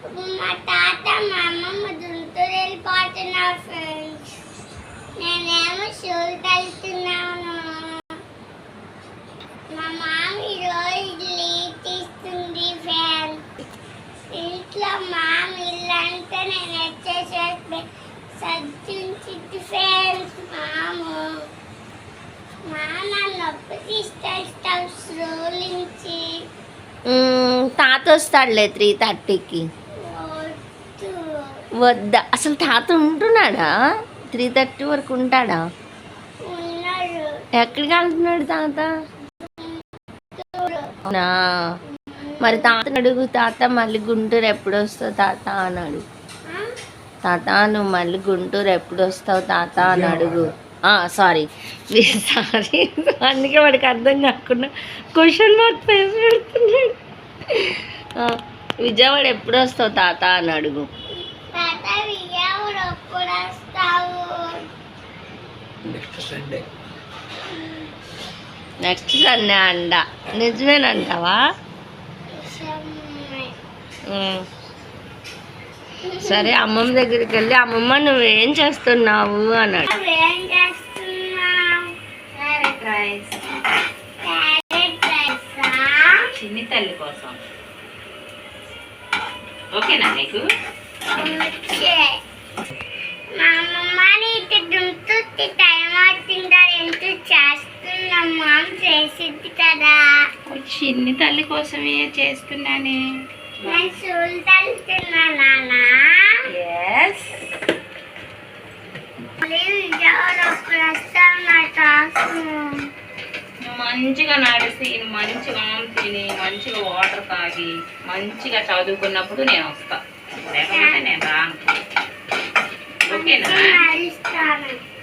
మా తాత మా అమ్మమ్మ గుంటూరు వెళ్ళిపోతున్నారు ఫ్రెండ్స్. నేనేమో షూలు వెళ్తున్నాను. మా మామి రోజు లీవ్ తీస్తుంది ఫ్రెండ్స్. ఇంట్లో మామి ఇల్లంతా నేను వచ్చేసేసి సర్దించింది ఫ్రెండ్స్. మామ నొప్పి తీసుకొస్తావు స్రోలించి. తాత వస్తాడులే 3:30కి. వద్దా అసలు తాత ఉంటున్నాడా? 3:30 వరకు ఉంటాడా? ఎక్కడికి వెళ్తున్నాడు తాత? అవునా, మరి తాతని అడుగు. తాత మళ్ళీ గుంటూరు ఎప్పుడు వస్తావు తాత అన్నాడు. తాత నువ్వు మళ్ళీ గుంటూరు ఎప్పుడు వస్తావు తాత అని అడుగు. సారీ అందుకే వాడికి అర్థం కాకుండా క్వశ్చన్ మార్క్ ఫేస్ పెడుతున్నాడు. విజయవాడ ఎప్పుడు వస్తావు తాత అని అడుగు. నెక్స్ట్ సండే అండ. నిజమేనంటావా? సరే అమ్మమ్మ దగ్గరికి వెళ్ళి అమ్మమ్మ నువ్వేం చేస్తున్నావు అన్నాడు. చిన్ని తల్లి కోసం ఓకేనా నీకు? చిన్ని తల్లి కోసమే చేస్తున్నానే. మంచిగా నడిచి మంచిగా తిని మంచిగా వాటర్ తాగి మంచిగా చదువుకున్నప్పుడు నేను వస్తా, లేకపోతే నేను రాను. ఓకేనా?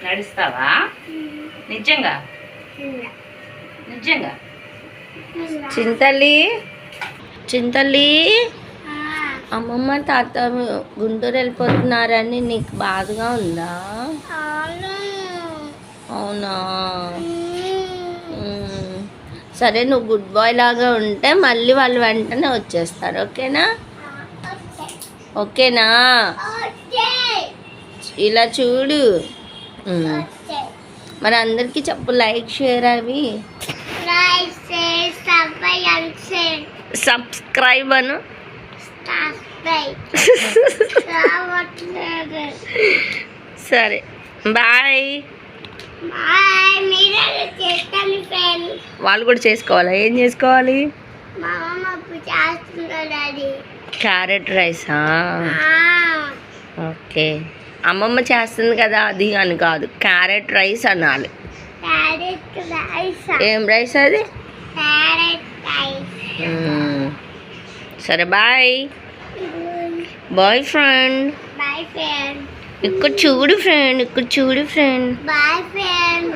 నడుస్తావా? నిజంగా నిజంగా? చింతల్లి చింతల్లి అమ్మమ్మ తాత గుంటూరు వెళ్ళిపోతున్నారని నీకు బాధగా ఉందా? అవునా? సరే నువ్వు గుడ్ బాయ్ లాగా ఉంటే మళ్ళీ వాళ్ళు వెంటనే వచ్చేస్తారు. ఓకేనా? ఓకేనా? ఇలా చూడు. మరి అందరికీ చెప్పు, లైక్ షేర్ అవి సబ్స్క్రైబ్ అను. సరే బాయ్. వాళ్ళు కూడా చేసుకోవాలా? ఏం చేసుకోవాలి? క్యారెట్ రైసా? ఓకే, అమ్మమ్మ చేస్తుంది కదా అది అని కాదు, క్యారెట్ రైస్ అనాలి. ఏం రైస్ అది? సరే బాయ్. Boy friend. ఇక్కడ చూడు ఫ్రెండ్, ఇక్కడ చూడు ఫ్రెండ్. Boy friend.